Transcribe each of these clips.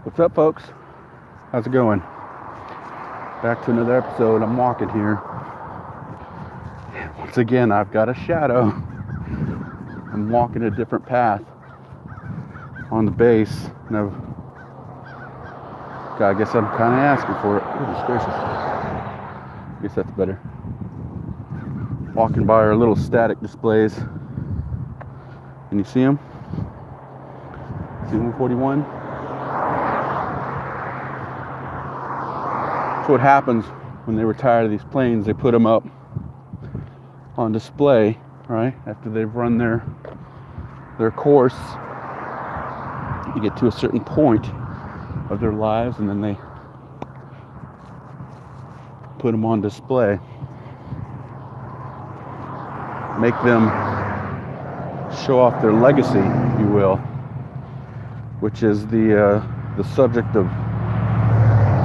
What's up, folks? How's it going? Back to another episode. I'm walking here. Once again, I've got a shadow. I'm walking a different path on the base, and I guess I'm kind of asking for it. Goodness gracious. I guess that's better. Walking by our little static displays. Can you see them? C-141. That's what happens when they retire these planes. They put them up on display, right? After they've run their course. You get to a certain point of their lives, and then they put them on display. Make them show off their legacy, if you will, which is the subject of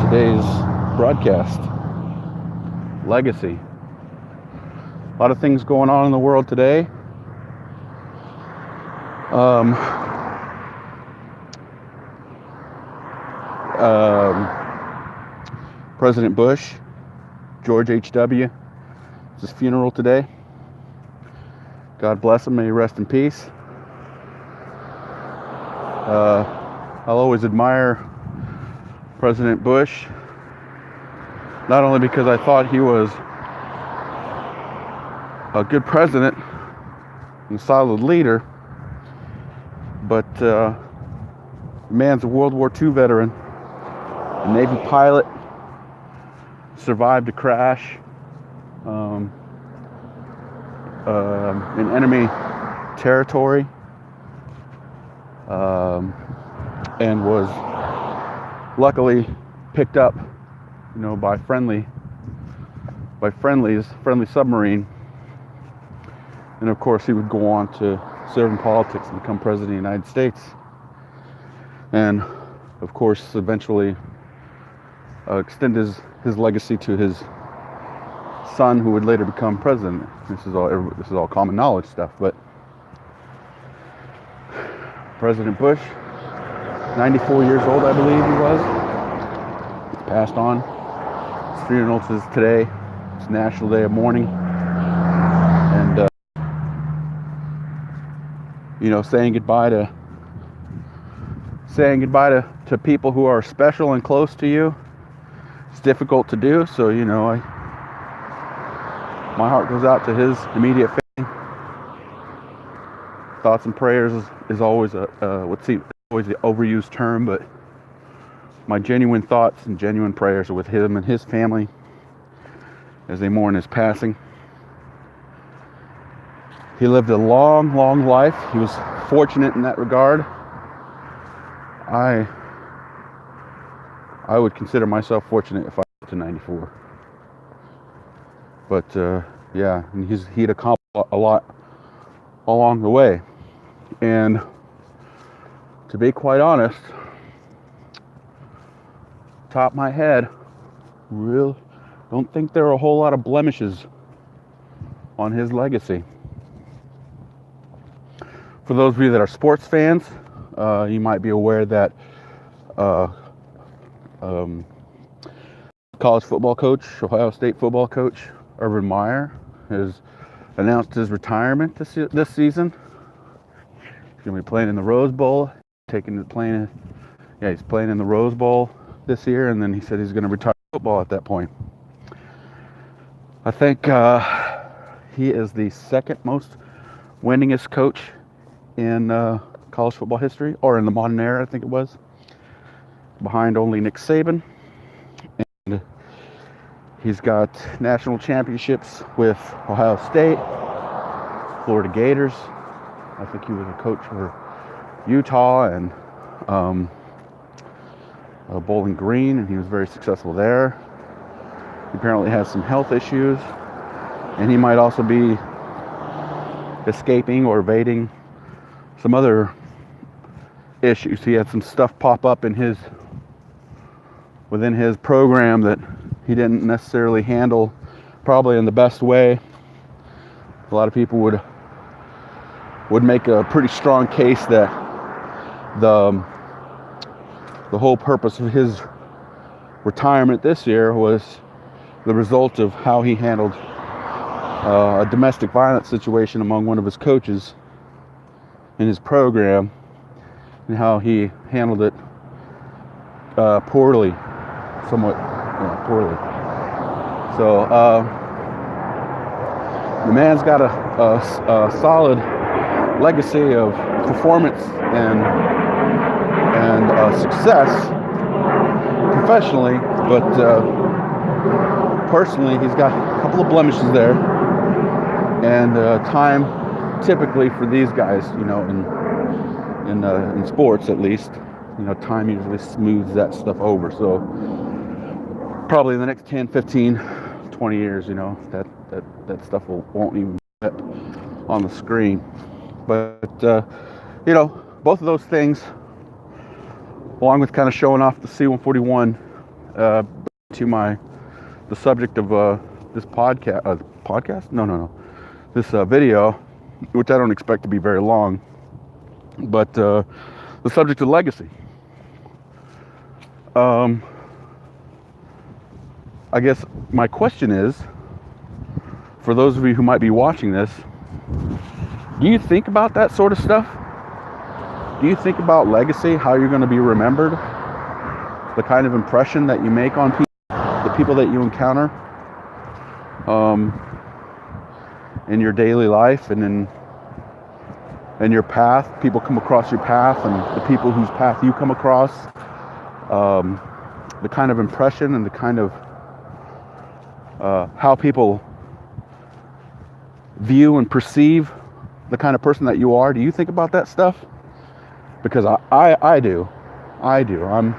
today's broadcast. Legacy. A lot of things going on in the world today. President Bush, George H.W., it's his funeral today. God bless him, may he rest in peace. I'll always admire President Bush, not only because I thought he was a good president and a solid leader, but the man's a World War II veteran, a Navy pilot, survived a crash in enemy territory, and was luckily picked up, by friendly submarine. And of course, he would go on to serve in politics and become president of the United States. And of course, eventually extend his legacy to his son, who would later become president. This is all common knowledge stuff. But President Bush, 94 years old, I believe he was. He's passed on. His funeral is today. It's National Day of Mourning. And saying goodbye to people who are special and close to you. It's difficult to do, so my heart goes out to his immediate family. Thoughts and prayers is always always the overused term, but my genuine thoughts and genuine prayers are with him and his family as they mourn his passing. He lived a long, long life. He was fortunate in that regard. I would consider myself fortunate if I got to 94. But and he'd accomplished a lot along the way. And to be quite honest, top of my head, really don't think there are a whole lot of blemishes on his legacy. For those of you that are sports fans, you might be aware that college football coach, Ohio State football coach, Urban Meyer, has announced his retirement this season. He's going to be playing in the Rose Bowl. He's playing in the Rose Bowl this year, and then he said he's going to retire football at that point. I think he is the second most winningest coach in college football history, or in the modern era, I think it was, behind only Nick Saban. And he's got national championships with Ohio State, Florida Gators. I think he was a coach for Utah and Bowling Green, and he was very successful there. He apparently has some health issues, and he might also be escaping or evading some other issues. He had some stuff pop up within his program that he didn't necessarily handle probably in the best way. A lot of people would make a pretty strong case that the the whole purpose of his retirement this year was the result of how he handled a domestic violence situation among one of his coaches in his program, and how he handled it poorly, somewhat poorly. So the man's got a solid legacy of performance and success professionally, but personally he's got a couple of blemishes there, and time typically for these guys, in sports at least, time usually smooths that stuff over. So probably in the next 10, 15, 20 years, that stuff won't even get on the screen. But both of those things, along with kind of showing off the C-141 to the subject of this this video, which I don't expect to be very long, but the subject of legacy. I guess my question is, for those of you who might be watching this, do you think about that sort of stuff? Do you think about legacy, how you're going to be remembered, the kind of impression that you make on people, the people that you encounter in your daily life and in your path? People come across your path, and the people whose path you come across, the kind of impression and the kind of how people view and perceive the kind of person that you are. Do you think about that stuff? Because I do. I'm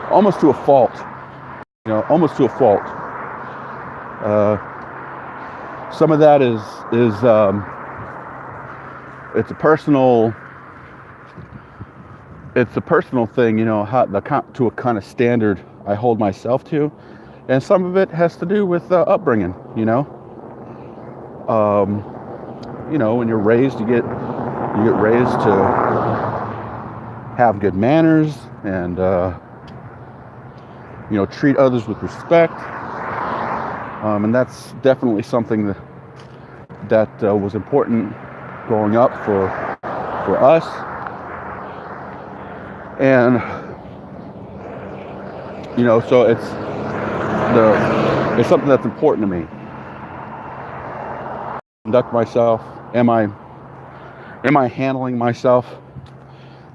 almost to a fault. Some of that is it's a personal thing, to a kind of standard I hold myself to, and some of it has to do with upbringing. When you're raised, you get raised to have good manners and treat others with respect, and that's definitely something that was important growing up for us, and so it's something that's important to me. Conduct myself. Am I handling myself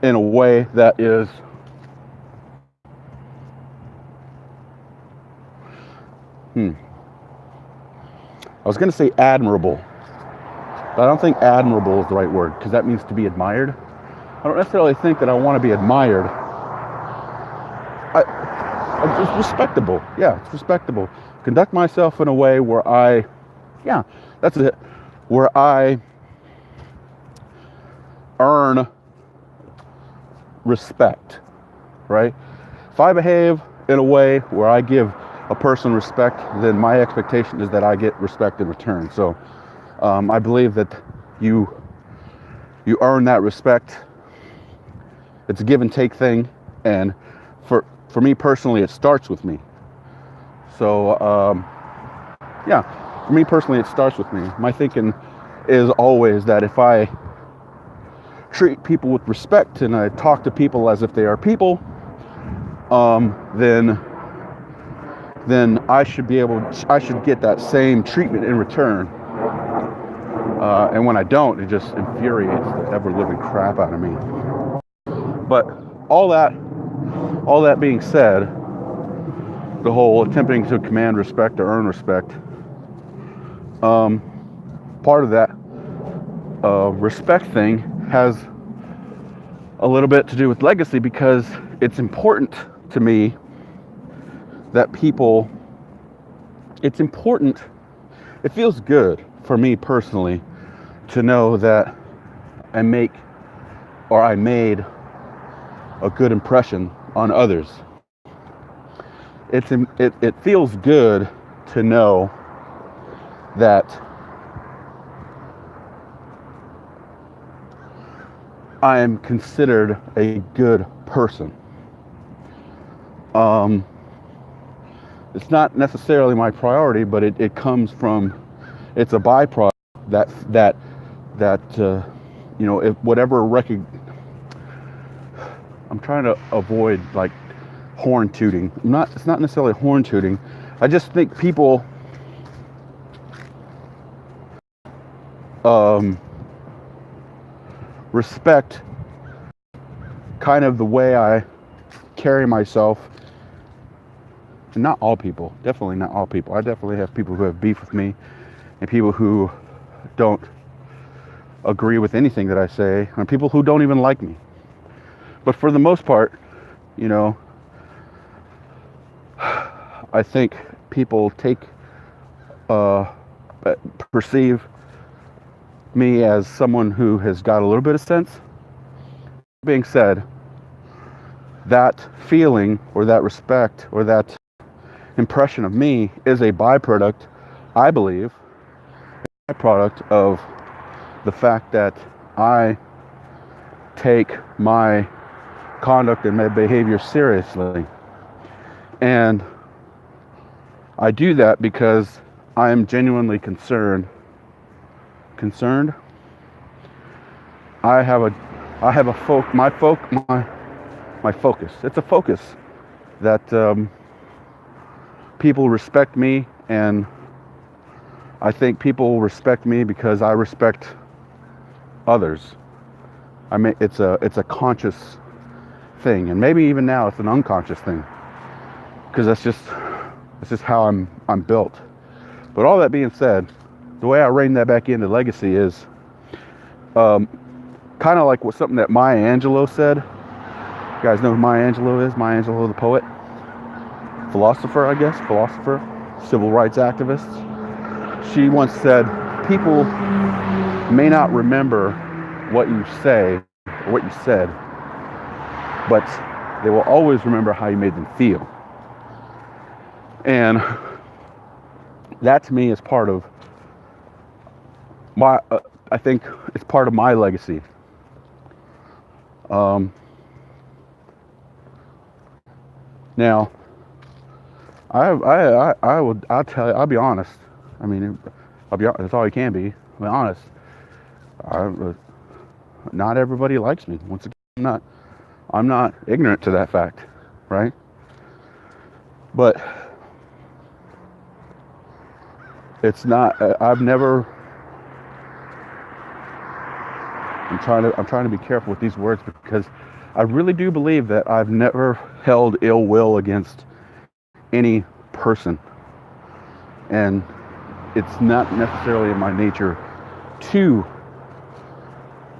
in a way that is I was going to say admirable, but I don't think admirable is the right word, because that means to be admired. I don't necessarily think that I want to be admired. It's respectable. Yeah, it's respectable. Conduct myself in a way where that's it. Where I earn respect, right? If I behave in a way where I give a person respect, then my expectation is that I get respect in return. So I believe that you earn that respect. It's a give and take thing, and for me personally, it starts with me. So for me personally, it starts with me. My thinking is always that if I treat people with respect and I talk to people as if they are people, then I should get that same treatment in return. And when I don't, it just infuriates the ever-living crap out of me. But all that being said, the whole attempting to command respect or earn respect, part of that respect thing has a little bit to do with legacy, because it's important to me that it feels good for me personally to know that I made a good impression on others. It feels good to know that I am considered a good person. It's not necessarily my priority, but it comes from, it's a byproduct that if whatever I'm trying to avoid like horn tooting. It's not necessarily horn tooting. I just think people respect kind of the way I carry myself. And not all people, definitely not all people. I definitely have people who have beef with me and people who don't agree with anything that I say, and people who don't even like me. But for the most part, I think people perceive me as someone who has got a little bit of sense. That being said, that feeling or that respect or that impression of me is a byproduct, I believe, of the fact that I take my conduct and my behavior seriously. And I do that because I am genuinely concerned. I have my focus. It's a focus that people respect me, and I think people respect me because I respect others. I mean, it's a conscious thing, and maybe even now it's an unconscious thing, because that's just how I'm built. But all that being said, the way I rein that back into legacy is kind of like something that Maya Angelou said. You guys know who Maya Angelou is? Maya Angelou, the poet, philosopher, civil rights activist. She once said, people may not remember what you say or what you said, but they will always remember how you made them feel. And that to me is part of my, I think it's part of my legacy. Now, I'll be honest. I mean, that's all you can be. I'll be honest. Not everybody likes me. Once again, I'm not ignorant to that fact, right? But it's not. I'm trying to be careful with these words, because I really do believe that I've never held ill will against any person, and it's not necessarily in my nature to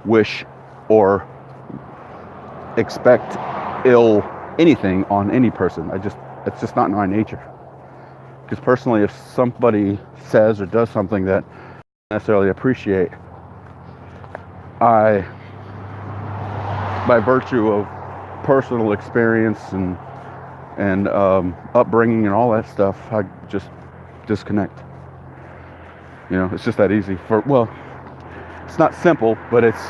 wish or expect ill anything on any person. It's just not in my nature. Because personally, if somebody says or does something that I don't necessarily appreciate, by virtue of personal experience and upbringing and all that stuff, I just disconnect. It's just that easy. It's not simple, but it's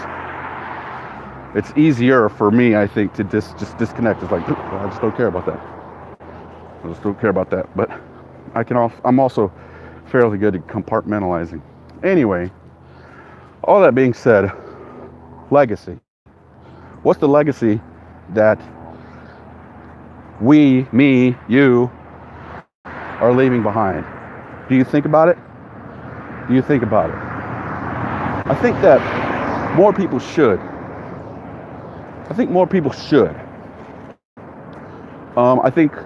easier for me, I think, to just disconnect. It's like, I just don't care about that. But I'm also fairly good at compartmentalizing. Anyway, all that being said, legacy. What's the legacy that you are leaving behind? Do you think about it? I think that more people should. I think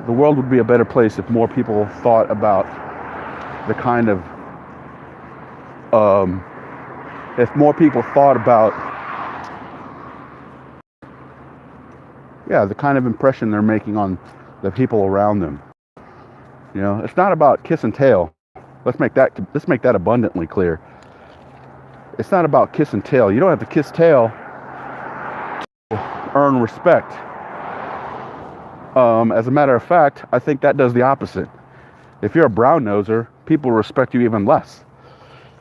the world would be a better place if more people thought about the kind of, if more people thought about, the kind of impression they're making on the people around them. It's not about kiss and tell. Let's make that abundantly clear. It's not about kiss and tell. You don't have to kiss tail to earn respect. As a matter of fact, I think that does the opposite. If you're a brown noser, people respect you even less,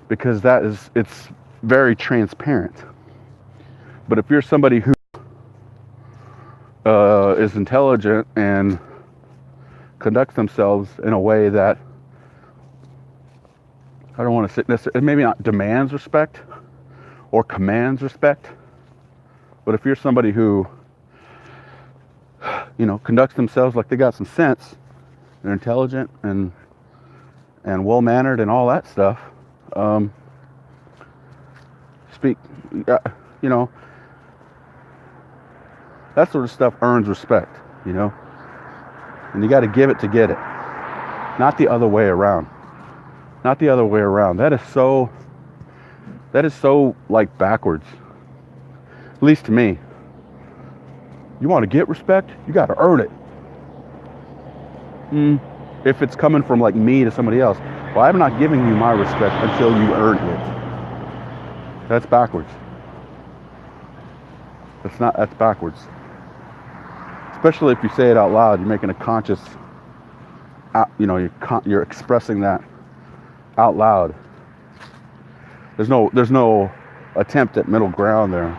because it's very transparent. But if you're somebody who is intelligent and conducts themselves in a way that, I don't want to say necessarily, maybe not demands respect or commands respect, but if you're somebody who, conducts themselves like they got some sense, they're intelligent and well-mannered and all that stuff, that sort of stuff earns respect, and you got to give it to get it, not the other way around. That is so like backwards, at least to me. You want to get respect, you got to earn it. If it's coming from like me to somebody else, well, I'm not giving you my respect until you earn it. That's backwards. That's backwards. Especially if you say it out loud, you're making a conscious, you're expressing that out loud. There's no attempt at middle ground there.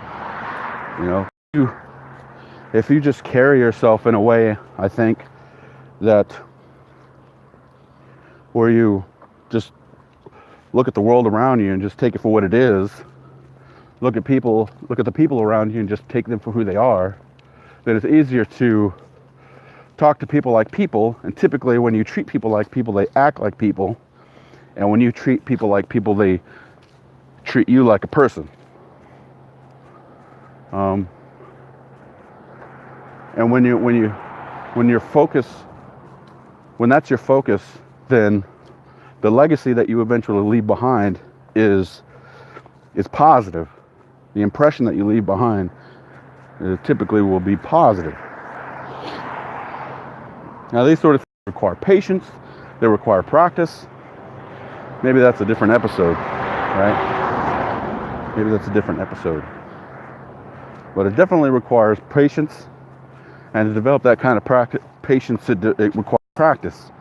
If you just carry yourself in a way, I think, that where you just look at the world around you and just take it for what it is, look at the people around you and just take them for who they are, then it's easier to talk to people like people. And typically when you treat people like people, they act like people. And when you treat people like people, they treat you like a person. And when that's your focus, then the legacy that you eventually leave behind is positive. The impression that you leave behind typically will be positive. Now, these sort of things require patience. They require practice. Maybe that's a different episode, right? Maybe that's a different episode. But it definitely requires patience. And to develop that kind of patience, it requires practice.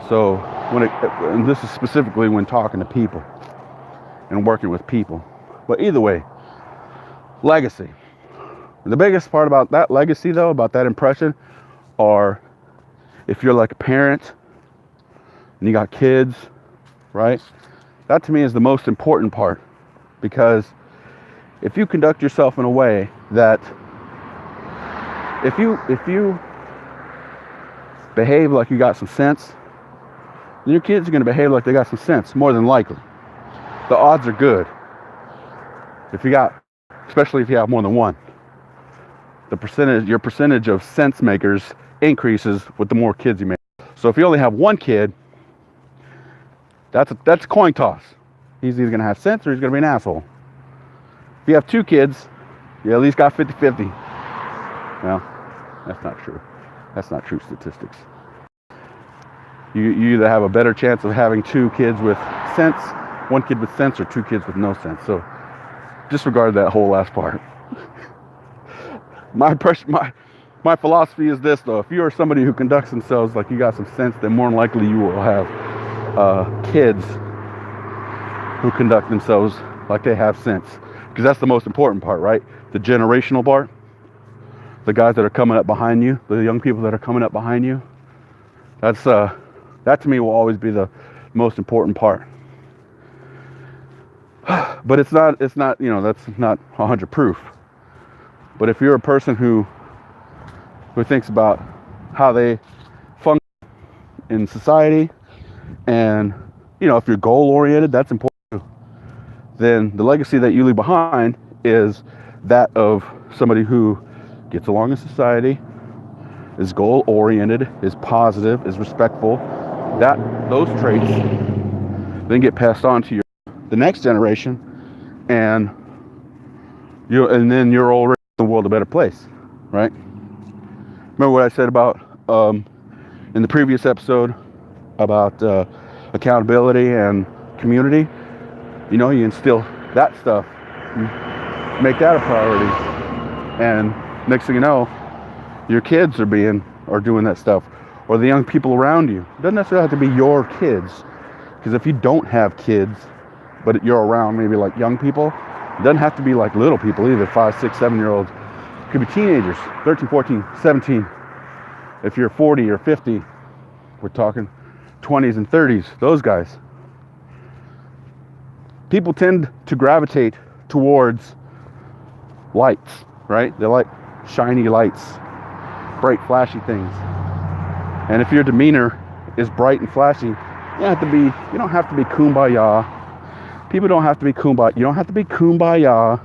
So and this is specifically when talking to people and working with people. But either way, legacy. The biggest part about that legacy, though, about that impression, are if you're like a parent and you got kids, right? That to me is the most important part, because if you conduct yourself in a way that if you behave like you got some sense, then your kids are going to behave like they got some sense, more than likely. The odds are good. Especially if you have more than one, your percentage of sense makers increases with the more kids you make. So if you only have one kid, that's a coin toss. He's either going to have sense or he's going to be an asshole. If you have two kids, you at least got 50-50. Well, that's not true. That's not true statistics. You either have a better chance of having two kids with sense, one kid with sense, or two kids with no sense. So disregard that whole last part. My philosophy is this, though. If you are somebody who conducts themselves like you got some sense, then more than likely you will have kids who conduct themselves like they have sense. Because that's the most important part, right? The generational part. The guys that are coming up behind you, the young people that are coming up behind you. That to me will always be the most important part. But it's not, that's not 100 proof. But if you're a person who thinks about how they function in society, and if you're goal oriented, that's important too. Then the legacy that you leave behind is that of somebody who gets along in society, is goal oriented, is positive, is respectful. Those traits then get passed on to the next generation, and then you're already making the world a better place, right? Remember what I said about in the previous episode about accountability and community? You instill that stuff, you make that a priority, and next thing you know, your kids are doing that stuff, or the young people around you. It doesn't necessarily have to be your kids, because if you don't have kids, but you're around maybe like young people, it doesn't have to be like little people either, 5, 6, 7-year-olds. It could be teenagers, 13, 14, 17. If you're 40 or 50, We're talking 20s and 30s, those guys. People tend to gravitate towards lights, right? They like shiny lights, bright, flashy things. And if your demeanor is bright and flashy, you don't have to be kumbaya. People don't have to be kumbaya. You don't have to be kumbaya.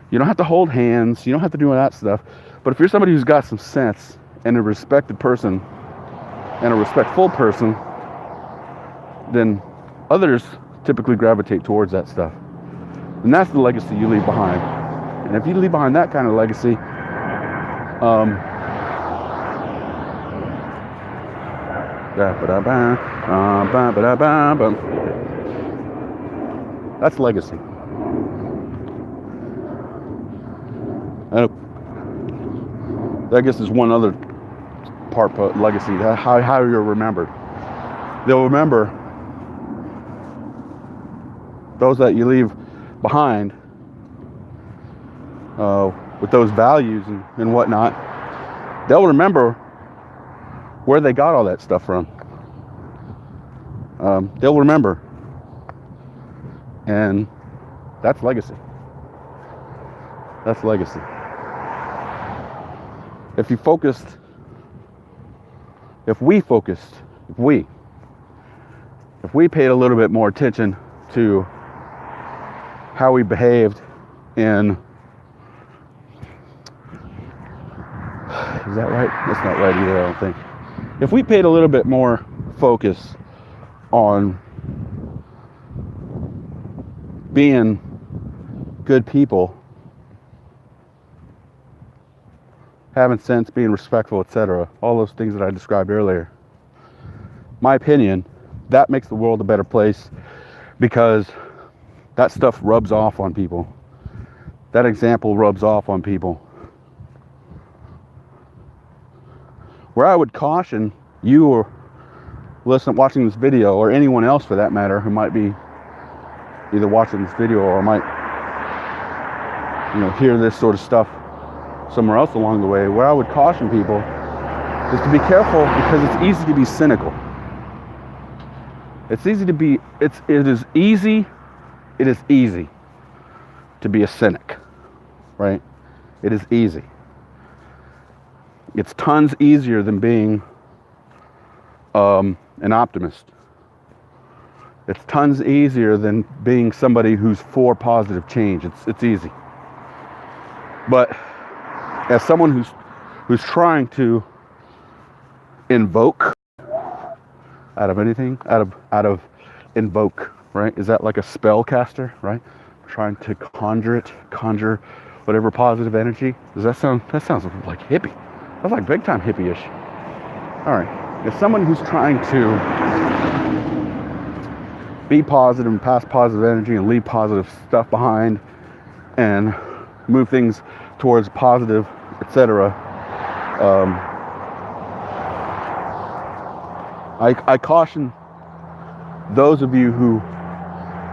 You don't have to hold hands. You don't have to do all that stuff. But if you're somebody who's got some sense and a respected person and a respectful person, then others typically gravitate towards that stuff. And that's the legacy you leave behind. And if you leave behind that kind of legacy, that's legacy. And I guess there's one other part of legacy, how you're remembered. They'll remember those that you leave behind with those values and whatnot. They'll remember where they got all that stuff from. They'll remember. And that's legacy. That's legacy. If we paid a little bit more attention to how we behaved in, is that right? That's not right either, I don't think. If we paid a little bit more focus on being good people, having sense, being respectful, etc., all those things that I described earlier, my opinion, that makes the world a better place, because that stuff rubs off on people. That example rubs off on people. Where I would caution you or watching this video, or anyone else for that matter who might be either watching this video or might hear this sort of stuff somewhere else along the way, where I would caution people is to be careful, because it's easy to be cynical. It is easy to be a cynic, right? It is easy. It's tons easier than being an optimist. It's tons easier than being somebody who's for positive change. It's easy. But as someone who's trying to invoke out of invoke, right? Is that like a spell caster, right? Trying to conjure whatever positive energy. That sounds like hippie. That's like big time hippie-ish. All right. As someone who's trying to be positive and pass positive energy and leave positive stuff behind and move things towards positive, etc., I caution those of you who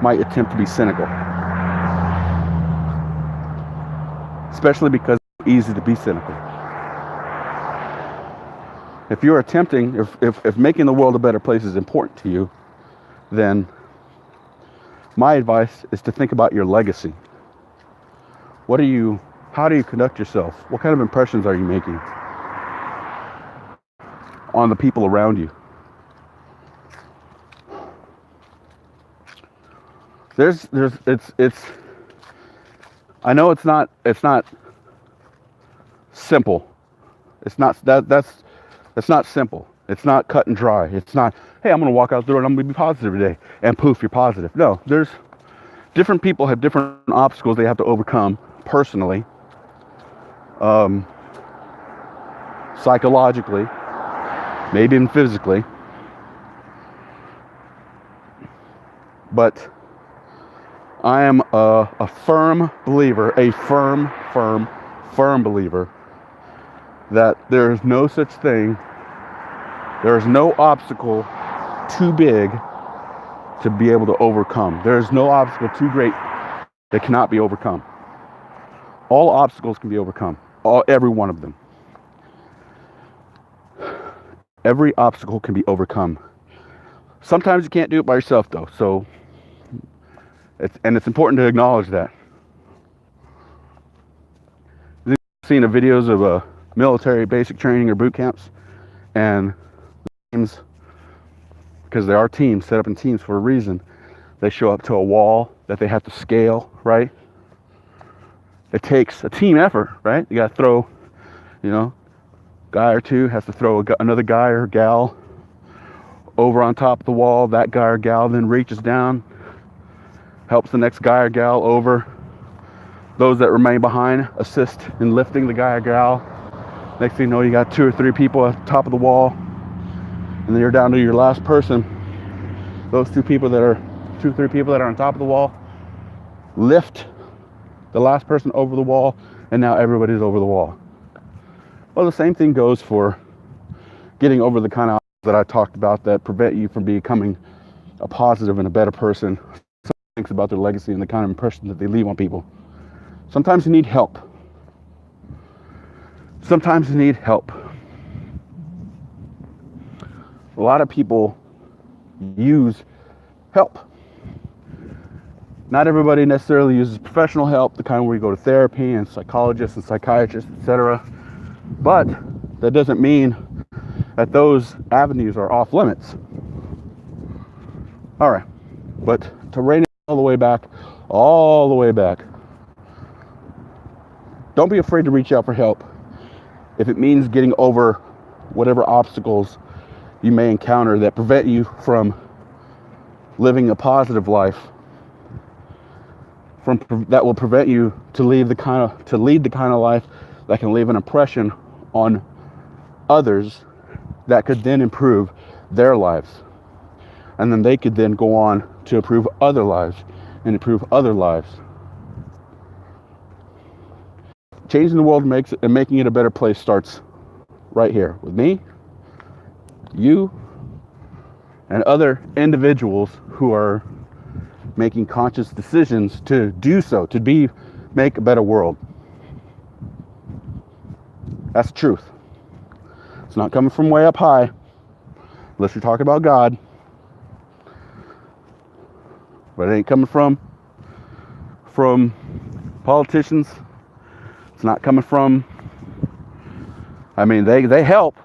might attempt to be cynical, especially because it's easy to be cynical. If you're attempting, if making the world a better place is important to you, then my advice is to think about your legacy. How do you conduct yourself? What kind of impressions are you making on the people around you? I know it's not simple. It's not simple. It's not cut and dry. It's not, hey, I'm going to walk out the door and I'm going to be positive today, and poof, you're positive. No, there's different people have different obstacles they have to overcome personally, psychologically, maybe even physically. But I am a firm believer, firm believer that there is no such thing, there is no obstacle too big to be able to overcome. There is no obstacle too great that cannot be overcome. All obstacles can be overcome, every one of them. Every obstacle can be overcome. Sometimes you can't do it by yourself though, so it's important to acknowledge that. You've seen the videos of military basic training or boot camps, and teams, because there are teams set up in teams for a reason, they show up to a wall that they have to scale, right? It takes a team effort, right? You got to throw, guy or two has to throw another guy or gal over on top of the wall. That guy or gal then reaches down, helps the next guy or gal over. Those that remain behind assist in lifting the guy or gal. Next thing you know, you got 2 or 3 people at the top of the wall, and then you're down to your last person. Those 2 or 3 people that are on top of the wall lift the last person over the wall, and now everybody's over the wall. Well, the same thing goes for getting over the kind of that I talked about that prevent you from becoming a positive and a better person. Someone thinks about their legacy and the kind of impression that they leave on people. Sometimes you need help. Sometimes you need help. A lot of people use help. Not everybody necessarily uses professional help, the kind where you go to therapy and psychologists and psychiatrists, etc. But that doesn't mean that those avenues are off limits. All right, but to rein it all the way back, don't be afraid to reach out for help if it means getting over whatever obstacles you may encounter that prevent you from living a positive life, that will prevent you to lead the kind of life that can leave an impression on others that could then improve their lives. And then they could then go on to improve other lives and improve other lives. Changing the world and making it a better place starts right here with me, you, and other individuals who are making conscious decisions to do so, to make a better world. That's the truth. It's not coming from way up high, unless you're talking about God. But it ain't coming from politicians. It's not coming from, they help.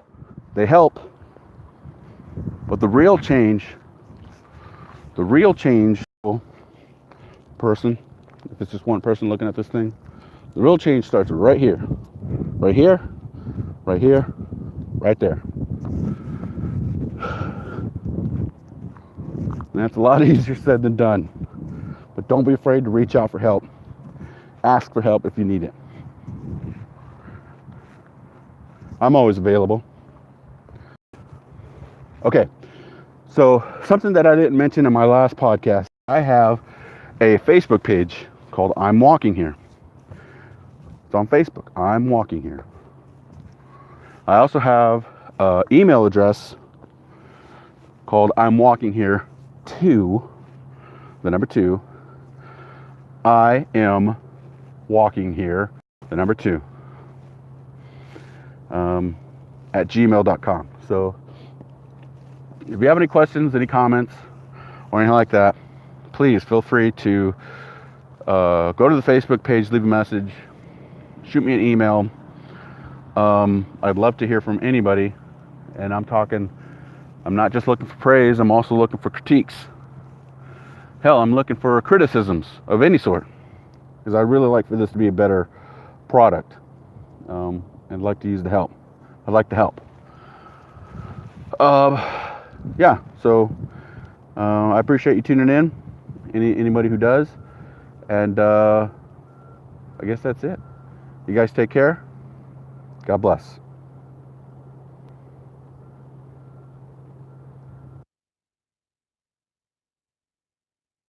But the real change person, if it's just one person looking at this thing, the real change starts right here, right there. And that's a lot easier said than done. But don't be afraid to reach out for help. Ask for help if you need it. I'm always available. Okay, so something that I didn't mention in my last podcast, I have a Facebook page called I'm Walking Here. It's on Facebook, I'm Walking Here. I also have an email address called I'm Walking Here 2, the number 2. I am walking here, the number 2, at gmail.com. So if you have any questions, any comments, or anything like that, please feel free to go to the Facebook page, leave a message, shoot me an email. I'd love to hear from anybody, and I'm not just looking for praise, I'm also looking for critiques. Hell, I'm looking for criticisms of any sort, because I really like for this to be a better product, and I'd like to use the help. I'd like to help. Yeah, so I appreciate you tuning in, anybody who does, and I guess that's it. You guys take care. God bless.